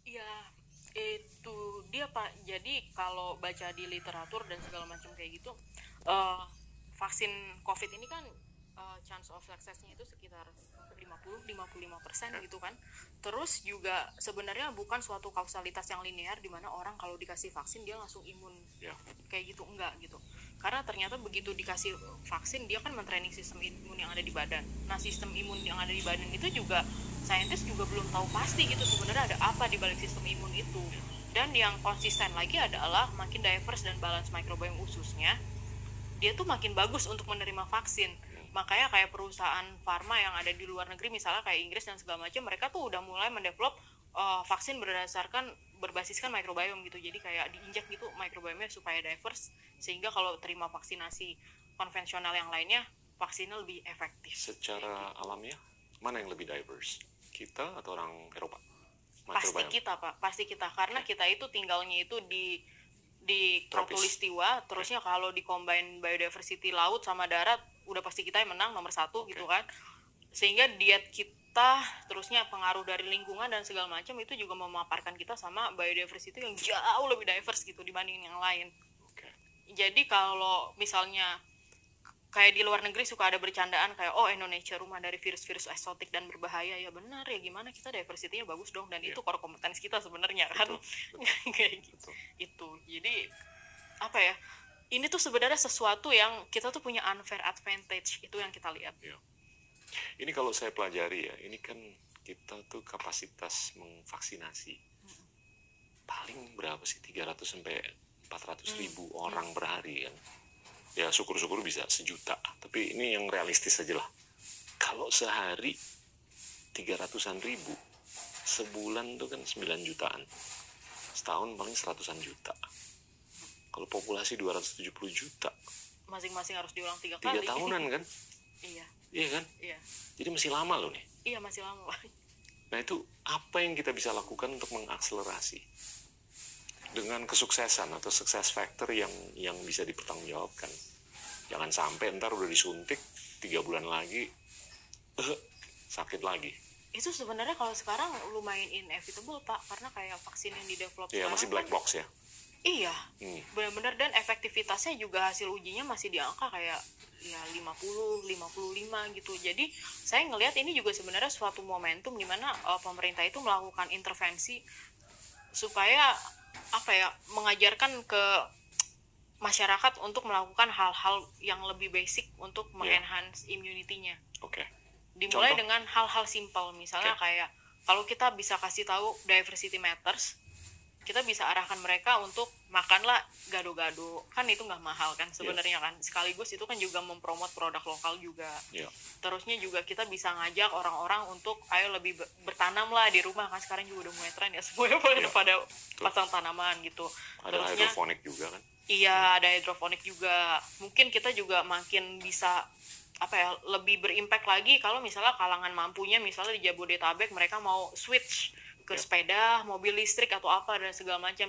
Iya, itu dia Pak. Jadi kalau baca di literatur dan segala macam kayak gitu, eh, vaksin COVID ini kan chance of success-nya itu sekitar 50-55% Ya, gitu kan. Terus juga sebenarnya bukan suatu kausalitas yang linear di mana orang kalau dikasih vaksin dia langsung imun ya, kayak gitu, enggak gitu. Karena ternyata begitu dikasih vaksin dia kan mentraining sistem imun yang ada di badan. Nah, sistem imun yang ada di badan itu juga saintis juga belum tahu pasti gitu sebenarnya ada apa di balik sistem imun itu. ya, Dan yang konsisten lagi adalah makin diverse dan balance microbiome ususnya, dia tuh makin bagus untuk menerima vaksin. hmm, Makanya kayak perusahaan farma yang ada di luar negeri misalnya kayak Inggris dan segala macam, mereka tuh udah mulai mendevelop vaksin berdasarkan berbasiskan microbiome gitu. Jadi kayak diinjak gitu microbiome supaya diverse sehingga kalau terima vaksinasi konvensional yang lainnya vaksinnya lebih efektif kayak secara gitu. alamiah mana yang lebih diverse, kita atau orang Eropa? Pasti Microbiome. kita Pak, pasti kita karena Oke. kita itu tinggalnya itu di Tropis. khatulistiwa, Oke. terusnya kalau di combine biodiversity laut sama darat udah pasti kita yang menang nomor satu gitu Oke. kan. Sehingga diet kita, terusnya pengaruh dari lingkungan dan segala macam itu juga memaparkan kita sama biodiversity yang jauh lebih diverse gitu dibanding yang lain. Oke. Jadi kalau misalnya kayak di luar negeri suka ada bercandaan kayak oh Indonesia rumah dari virus-virus eksotik dan berbahaya, ya benar ya, gimana kita diversity-nya bagus dong dan Iya. itu core kompetensi kita sebenarnya kan. Betul. Betul. Kayak gitu. Betul. Itu jadi apa ya, ini tuh sebenarnya sesuatu yang kita tuh punya unfair advantage, itu yang kita lihat. Iya. Ini kalau saya pelajari ya, ini kan kita tuh kapasitas mengvaksinasi paling berapa sih, 300 sampai 400 ribu orang per hari kan. Ya syukur-syukur bisa sejuta, tapi ini yang realistis aja lah. Kalau sehari 300-an ribu, sebulan tuh kan 9 jutaan, setahun paling 100-an juta. Kalau populasi 270 juta, Masing-masing harus diulang 3 3 kali. tahunan kan. Iya, Iya kan, iya, jadi masih lama loh nih. iya, masih lama. Nah itu apa yang kita bisa lakukan untuk mengakselerasi dengan kesuksesan atau success factor yang bisa dipertanggungjawabkan. Jangan sampai ntar udah disuntik 3 bulan lagi sakit lagi. Itu sebenarnya kalau sekarang lumayan inevitable Pak, karena kayak vaksin yang di develop Ya masih sekarang kan. black box ya. Iya, Hmm. benar-benar, dan efektivitasnya juga hasil ujinya masih di angka kayak ya 50, 55 gitu. Jadi saya ngelihat ini juga sebenarnya suatu momentum di mana pemerintah itu melakukan intervensi supaya apa ya, mengajarkan ke masyarakat untuk melakukan hal-hal yang lebih basic untuk Ya. mengenhance immunity-nya. Oke. Dimulai Contoh. dengan hal-hal simpel, misalnya Oke. kayak kalau kita bisa kasih tahu diversity matters, kita bisa arahkan mereka untuk makanlah gado-gado, kan itu nggak mahal kan Ya. sebenarnya kan, sekaligus itu kan juga mempromot produk lokal juga. Ya. Terusnya juga kita bisa ngajak orang-orang untuk ayo lebih bertanam lah di rumah, kan sekarang juga udah mulai tren ya semuanya Ya. pada Betul. pasang tanaman gitu. Ada Terusnya hidroponik juga kan. iya, ada hidroponik juga. Mungkin kita juga makin bisa apa ya, lebih berimpact lagi kalau misalnya kalangan mampunya misalnya di Jabodetabek mereka mau switch ke Ya. sepeda, mobil listrik atau apa dan segala macam.